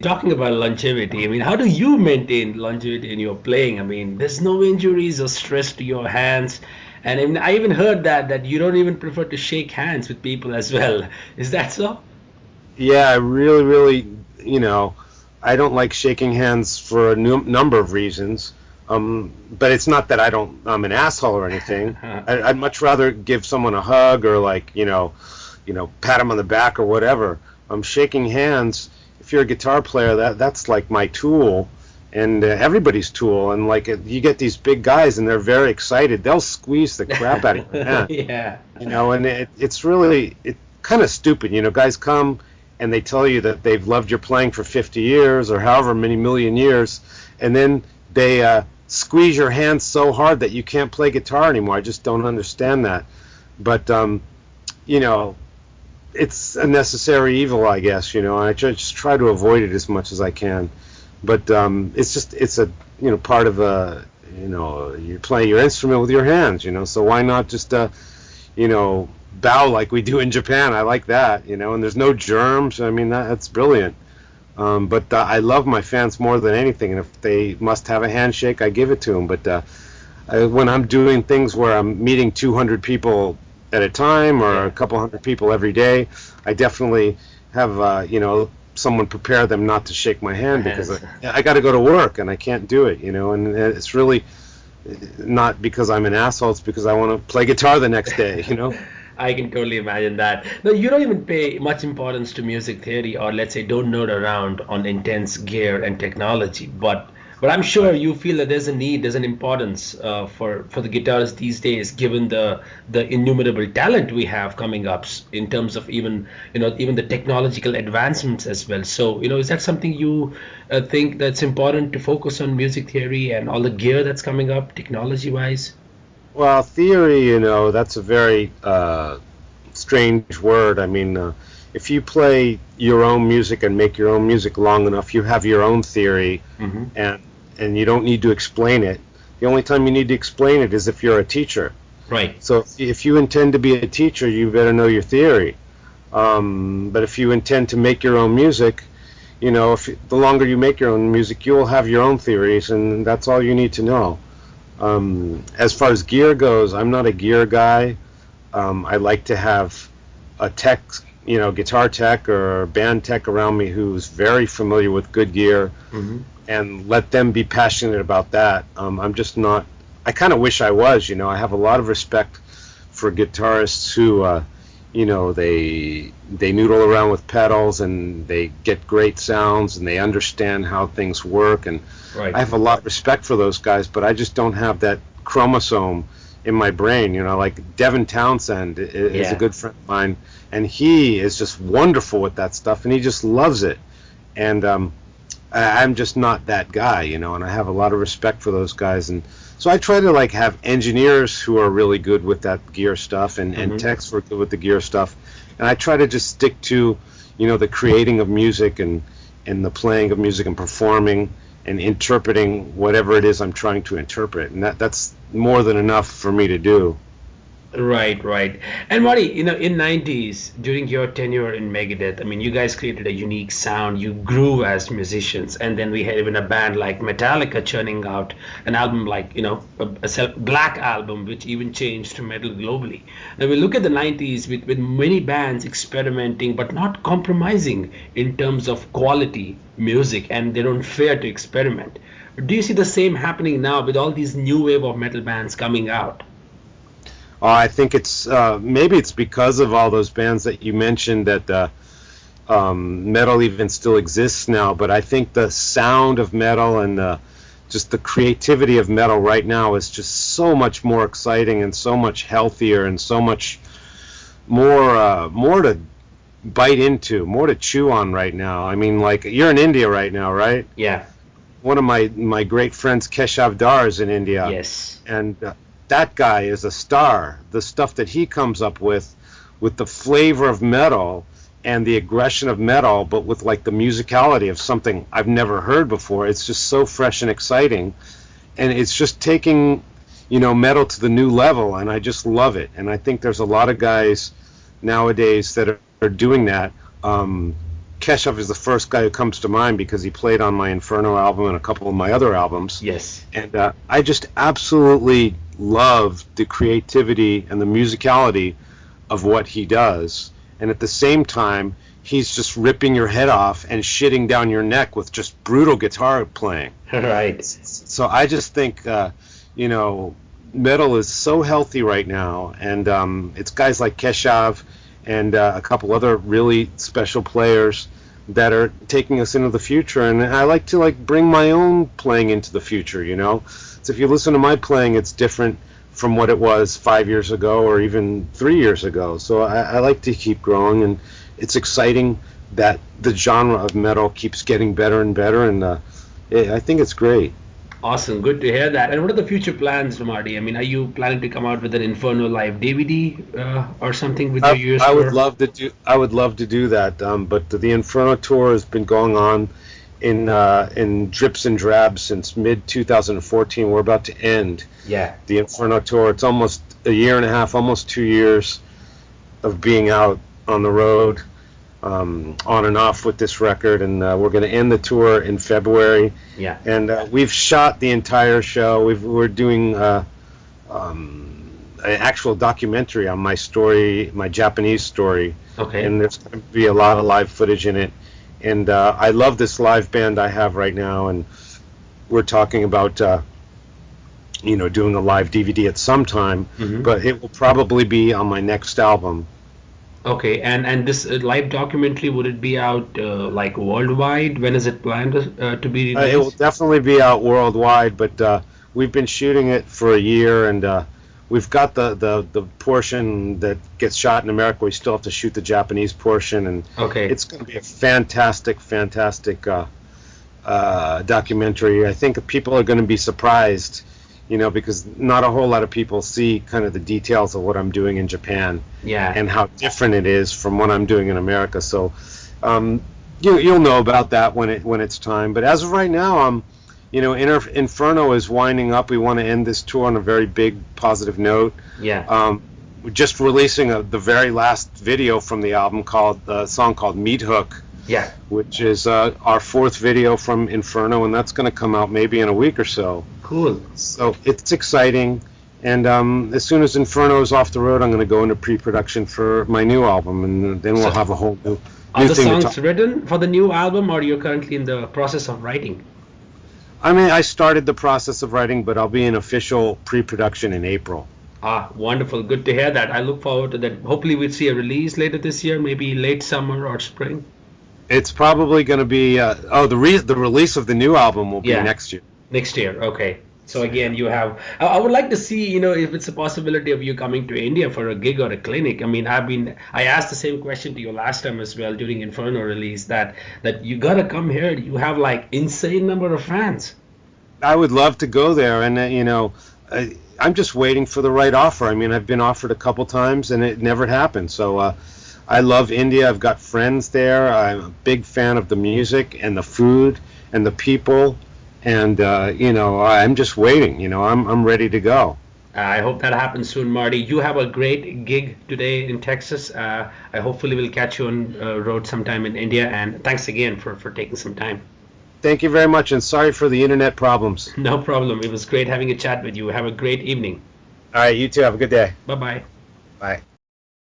Talking about longevity, I mean, how do you maintain longevity in your playing? I mean, there's no injuries or stress to your hands. And I even heard that you don't even prefer to shake hands with people as well. Is that so? Yeah, I really, really, you know, I don't like shaking hands for a number of reasons. But it's not that I'm an asshole or anything. I'd much rather give someone a hug or like, pat them on the back or whatever. Shaking hands. If you're a guitar player, that's like my tool and everybody's tool. And like you get these big guys and they're very excited. They'll squeeze the crap out of your hand. Yeah. And it's really kind of stupid. Guys come and they tell you that they've loved your playing for 50 years or however many million years, and then they squeeze your hands so hard that you can't play guitar anymore. I just don't understand that. But you know, it's a necessary evil, I guess. And I just try to avoid it as much as I can. But it's a part of you play your instrument with your hands. So why not just bow like we do in Japan? I like that. And there's no germs. I mean, that's brilliant. But I love my fans more than anything, and if they must have a handshake, I give it to them. But when I'm doing things where I'm meeting 200 people at a time or a couple hundred people every day, I definitely have someone prepare them not to shake my hand because I got to go to work and I can't do it. And it's really not because I'm an asshole. It's because I want to play guitar the next day. I can totally imagine that. No, you don't even pay much importance to music theory, or let's say don't nerd around on intense gear and technology. But I'm sure you feel that there's an importance for the guitarists these days, given the innumerable talent we have coming up in terms of even the technological advancements as well. So is that something you think that's important to focus on music theory and all the gear that's coming up technology wise? Well, theory, that's a very strange word. I mean, if you play your own music and make your own music long enough, you have your own theory, and you don't need to explain it. The only time you need to explain it is if you're a teacher. Right. So if you intend to be a teacher, you better know your theory. But if you intend to make your own music, the longer you make your own music, you will have your own theories, and that's all you need to know. As far as gear goes, I'm not a gear guy. I like to have a tech, guitar tech or band tech around me who's very familiar with good gear, and let them be passionate about that. I'm just not. I kind of wish I was. I have a lot of respect for guitarists who, they noodle around with pedals and they get great sounds and they understand how things work, and Right. I have a lot of respect for those guys, but I just don't have that chromosome in my brain. Like Devin Townsend is a good friend of mine, and he is just wonderful with that stuff, and he just loves it. And I'm just not that guy, and I have a lot of respect for those guys. And so I try to like have engineers who are really good with that gear stuff, and techs who are good with the gear stuff. And I try to just stick to, the creating of music and the playing of music and performing and interpreting whatever it is I'm trying to interpret, and that's more than enough for me to do. Right, right. And Marty, in 90s, during your tenure in Megadeth, I mean, you guys created a unique sound. You grew as musicians, and then we had even a band like Metallica churning out an album like, Black Album, which even changed to metal globally. Now we look at the 90s with many bands experimenting, but not compromising in terms of quality music, and they don't fear to experiment. Do you see the same happening now with all these new wave of metal bands coming out? I think it's maybe it's because of all those bands that you mentioned that metal even still exists now. But I think the sound of metal and just the creativity of metal right now is just so much more exciting and so much healthier and so much more to bite into, more to chew on right now. I mean, like you're in India right now, right? Yeah. One of my great friends, Keshav Dar, is in India. Yes. And that guy is a star. The stuff that he comes up with the flavor of metal and the aggression of metal, but with like the musicality of something I've never heard before. It's just so fresh and exciting, and it's just taking metal to the new level, and I just love it. And I think there's a lot of guys nowadays that are doing that. Keshav is the first guy who comes to mind because he played on my Inferno album and a couple of my other albums. Yes. And I just absolutely love the creativity and the musicality of what he does. And at the same time, he's just ripping your head off and shitting down your neck with just brutal guitar playing. Right. So I just think, metal is so healthy right now. And it's guys like Keshav and a couple other really special players that are taking us into the future. And I like to bring my own playing into the future, So if you listen to my playing, it's different from what it was 5 years ago or even 3 years ago. So I like to keep growing, and it's exciting that the genre of metal keeps getting better and better, and I think it's great. Awesome, good to hear that. And what are the future plans, Marty? I mean, are you planning to come out with an Inferno Live DVD or something with your years? I would love to do that, but the Inferno tour has been going on in drips and drabs since mid 2014. We're about to end the Inferno tour. It's almost a year and a half, almost 2 years of being out on the road, on and off with this record, and we're going to end the tour in February. Yeah. And we've shot the entire show. We're doing an actual documentary on my story, my Japanese story. Okay. And there's going to be a lot of live footage in it. And I love this live band I have right now, and we're talking about doing a live DVD at some time, but it will probably be on my next album. Okay, and this live documentary, would it be out worldwide? When is it planned to be released? It will definitely be out worldwide, but we've been shooting it for a year, and we've got the portion that gets shot in America. We still have to shoot the Japanese portion, and it's going to be a fantastic documentary. I think people are going to be surprised, because not a whole lot of people see kind of the details of what I'm doing in Japan, and how different it is from what I'm doing in America. So you'll know about that when it's time. But as of right now, Inferno is winding up. We want to end this tour on a very big positive note. Yeah. We're just releasing the very last video from the album a song called Meat Hook. Yeah. Which is our fourth video from Inferno, and that's going to come out maybe in a week or so. Cool. So it's exciting, and as soon as Inferno is off the road, I'm going to go into pre-production for my new album, and then we'll have a whole new Are the thing to songs written for the new album, or you're currently in the process of writing? I mean, I started the process of writing, but I'll be in official pre-production in April. Ah, wonderful. Good to hear that. I look forward to that. Hopefully we'll see a release later this year, maybe late summer or spring. It's probably going to be the release of the new album will be next year. Next year, okay. So again, you have. I would like to see, if it's a possibility of you coming to India for a gig or a clinic. I mean, I asked the same question to you last time as well during Inferno release that you gotta come here. You have insane number of fans. I would love to go there, and I'm just waiting for the right offer. I mean, I've been offered a couple times, and it never happened. So. I love India. I've got friends there. I'm a big fan of the music and the food and the people, and I'm just waiting. I'm ready to go. I hope that happens soon, Marty. You have a great gig today in Texas. I hopefully will catch you on road sometime in India, and thanks again for taking some time. Thank you very much, and sorry for the internet problems. No problem. It was great having a chat with you. Have a great evening. All right, you too. Have a good day. Bye-bye. Bye.